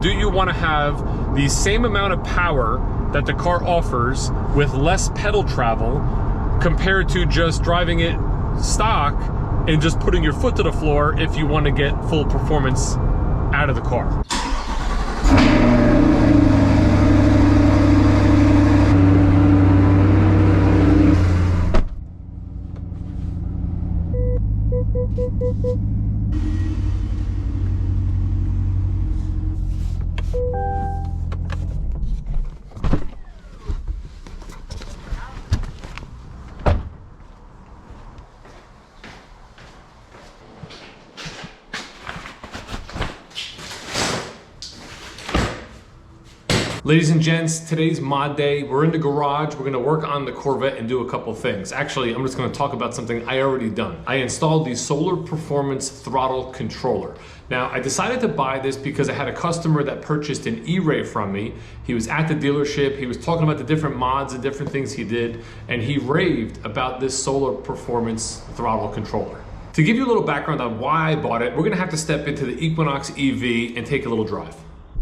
Do you want to have the same amount of power that the car offers with less pedal travel compared to just driving it stock and just putting your foot to the floor if you want to get full performance out of the car? Ladies and gents, today's mod day. We're in the garage. We're gonna work on the Corvette and do a couple things. Actually, I'm just gonna talk about something I already done. I installed the Soler Performance Throttle Controller. Now, I decided to buy this because I had a customer that purchased an E-Ray from me. He was at the dealership. He was talking about the different mods and different things he did, and he raved about this Soler Performance Throttle Controller. To give you a little background on why I bought it, we're gonna have to step into the Equinox EV and take a little drive.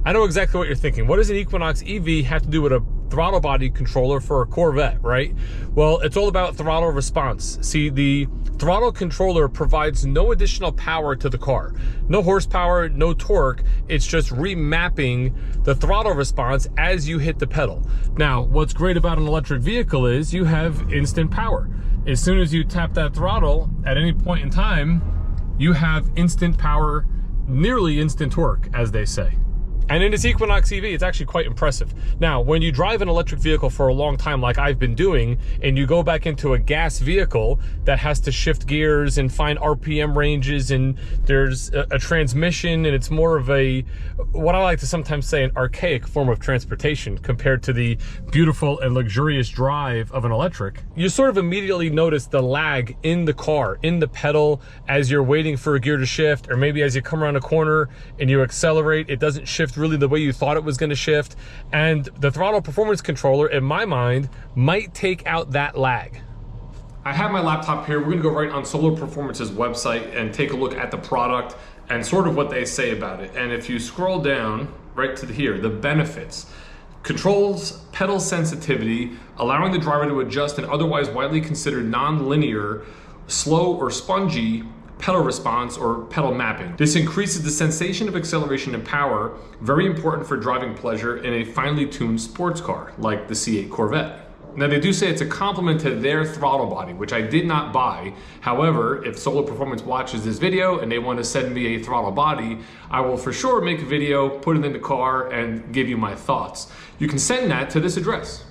I know exactly what you're thinking. What does an Equinox EV have to do with a throttle body controller for a Corvette, right? Well, it's all about throttle response. See, the throttle controller provides no additional power to the car. No horsepower, no torque. It's just remapping the throttle response as you hit the pedal. Now, what's great about an electric vehicle is you have instant power. As soon as you tap that throttle at any point in time, you have instant power, nearly instant torque, as they say. And in this Equinox EV, it's actually quite impressive. Now, when you drive an electric vehicle for a long time, like I've been doing, and you go back into a gas vehicle that has to shift gears and find RPM ranges, and there's a transmission, and it's more of a, what I like to sometimes say, an archaic form of transportation compared to the beautiful and luxurious drive of an electric, you sort of immediately notice the lag in the car, in the pedal, as you're waiting for a gear to shift, or maybe as you come around a corner and you accelerate, it doesn't shift really the way you thought it was going to shift. And the throttle performance controller, in my mind, might take out that lag. I have my laptop here. We're going to go right on Soler Performance's website and take a look at the product and sort of what they say about it. And if you scroll down right to here, the benefits: controls pedal sensitivity, allowing the driver to adjust an otherwise widely considered non-linear, slow or spongy pedal response or pedal mapping. This increases the sensation of acceleration and power, very important for driving pleasure in a finely tuned sports car like the C8 Corvette. Now, they do say it's a complement to their throttle body, which I did not buy. However, if Soler Performance watches this video and they want to send me a throttle body, I will for sure make a video, put it in the car, and give you my thoughts. You can send that to this address.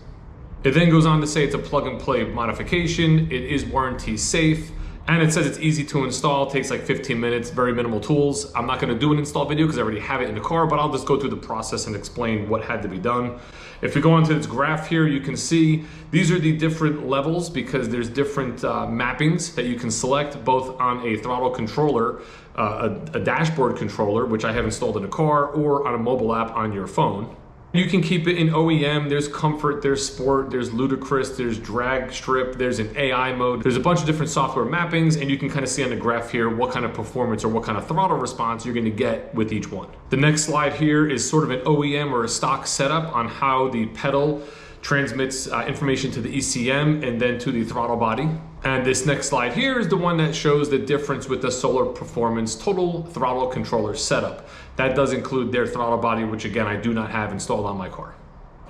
It then goes on to say it's a plug and play modification, it is warranty safe, and it says it's easy to install, takes like 15 minutes, very minimal tools. I'm not gonna do an install video because I already have it in the car, but I'll just go through the process and explain what had to be done. If we go onto this graph here, you can see these are the different levels because there's different mappings that you can select both on a throttle controller, a dashboard controller, which I have installed in a car, or on a mobile app on your phone. You can keep it in OEM, there's comfort, there's sport, there's ludicrous, there's drag strip, there's an AI mode. There's a bunch of different software mappings, and you can kind of see on the graph here what kind of performance or what kind of throttle response you're gonna get with each one. The next slide here is sort of an OEM or a stock setup on how the pedal transmits information to the ECM and then to the throttle body. And this next slide here is the one that shows the difference with the Soler Performance Total Throttle Controller setup. That does include their throttle body, which again, I do not have installed on my car.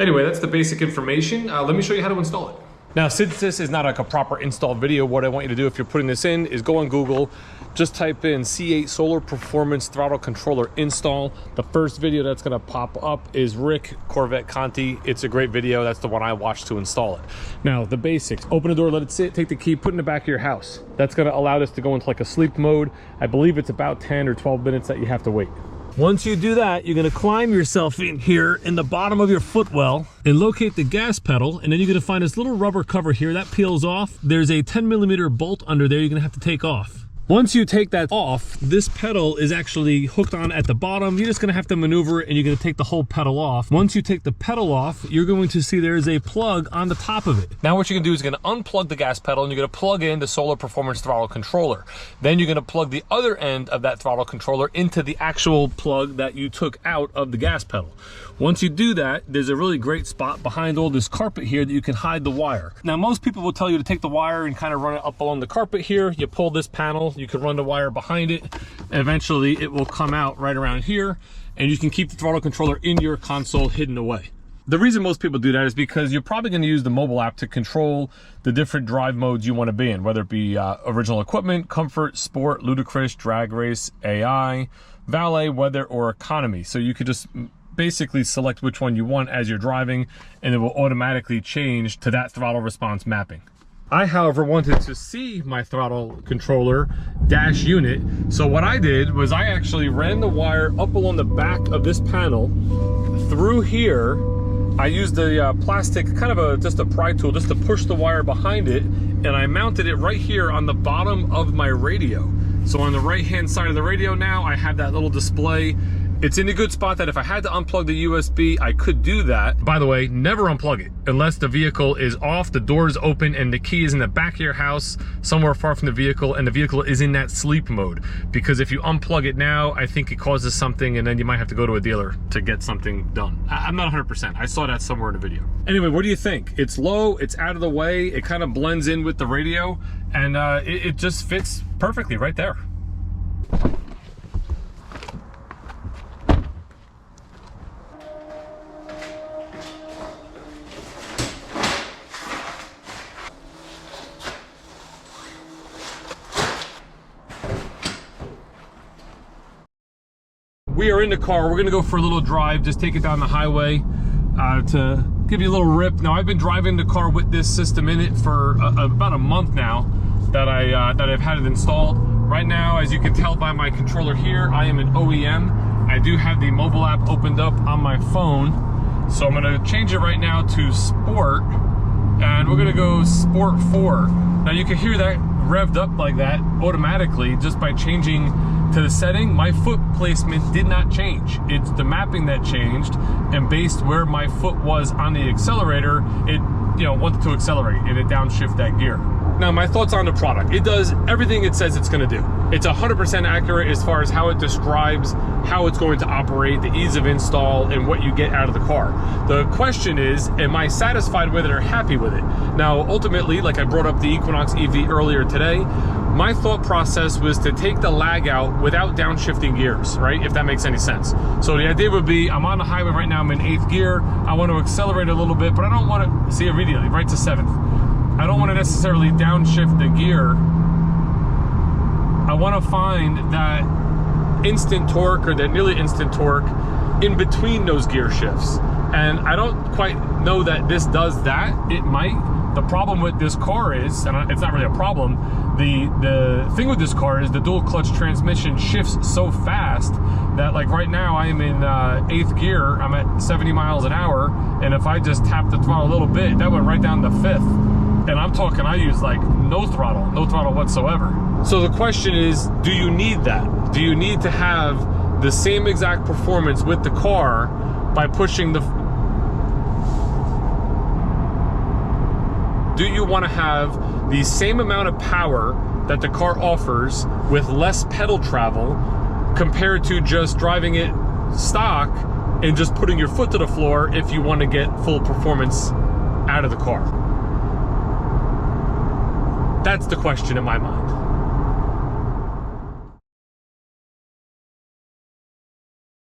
Anyway, that's the basic information. Let me show you how to install it. Now, since this is not like a proper install video, what I want you to do if you're putting this in is go on Google, just type in C8 Soler Performance Throttle Controller install. The first video that's gonna pop up is Rick Corvette Conti. It's a great video. That's the one I watched to install it. Now, the basics: open the door, let it sit, take the key, put it in the back of your house. That's gonna allow this to go into like a sleep mode. I believe it's about 10 or 12 minutes that you have to wait. Once you do that, you're gonna climb yourself in here in the bottom of your footwell and locate the gas pedal, and then you're gonna find this little rubber cover here that peels off. There's a 10mm bolt under there you're gonna have to take off. Once you take that off, this pedal is actually hooked on at the bottom. You're just gonna have to maneuver it and you're gonna take the whole pedal off. Once you take the pedal off, you're going to see there's a plug on the top of it. Now what you're gonna do is you're gonna unplug the gas pedal and you're gonna plug in the Soler Performance Throttle Controller. Then you're gonna plug the other end of that throttle controller into the actual plug that you took out of the gas pedal. Once you do that, there's a really great spot behind all this carpet here that you can hide the wire. Now most people will tell you to take the wire and kind of run it up along the carpet here. You pull this panel, you can run the wire behind it. Eventually it will come out right around here and you can keep the throttle controller in your console hidden away. The reason most people do that is because you're probably going to use the mobile app to control the different drive modes you want to be in, whether it be original equipment, comfort, sport, ludicrous, drag race, AI, valet, weather, or economy. So you could just basically select which one you want as you're driving and it will automatically change to that throttle response mapping. I, however, wanted to see my throttle controller dash unit. So what I did was I actually ran the wire up along the back of this panel through here. I used the plastic, kind of just a pry tool, just to push the wire behind it, and I mounted it right here on the bottom of my radio. So on the right-hand side of the radio now, I have that little display. It's in a good spot that if I had to unplug the USB, I could do that. By the way, never unplug it unless the vehicle is off, the door is open, and the key is in the back of your house, somewhere far from the vehicle, and the vehicle is in that sleep mode. Because if you unplug it now, I think it causes something, and then you might have to go to a dealer to get something done. I'm not 100%. I saw that somewhere in a video. Anyway, what do you think? It's low, it's out of the way, it kind of blends in with the radio, and it just fits perfectly right there. We are in the car. We're gonna go for a little drive, just take it down the highway to give you a little rip. Now, I've been driving the car with this system in it for about a month now that I've had it installed. Right now, as you can tell by my controller here, I am an OEM. I do have the mobile app opened up on my phone. So I'm gonna change it right now to Sport, and we're gonna go Sport 4. Now you can hear that revved up like that automatically just by changing to the setting. My foot placement did not change. It's the mapping that changed, and based where my foot was on the accelerator, it wanted to accelerate and it downshift that gear. Now, my thoughts on the product. It does everything it says it's gonna do. It's 100% accurate as far as how it describes how it's going to operate, the ease of install, and what you get out of the car. The question is, am I satisfied with it or happy with it? Now, ultimately, like I brought up the Equinox EV earlier today, my thought process was to take the lag out without downshifting gears, right? If that makes any sense. So the idea would be, I'm on the highway right now, I'm in 8th gear, I want to accelerate a little bit, but I don't want to, see immediately, right to 7th. I don't want to necessarily downshift the gear. I want to find that instant torque or that nearly instant torque in between those gear shifts. And I don't quite know that this does that. It might. The problem with this car is, and it's not really a problem, the thing with this car is the dual clutch transmission shifts so fast that, like right now I am in 8th gear, I'm at 70 miles an hour, and if I just tap the throttle a little bit, that went right down to 5th. And I'm talking, I use like no throttle whatsoever. So the question is, do you need that? Do you need to have the same exact performance with the car by pushing the... Do you want to have the same amount of power that the car offers with less pedal travel compared to just driving it stock and just putting your foot to the floor if you want to get full performance out of the car? That's the question in my mind.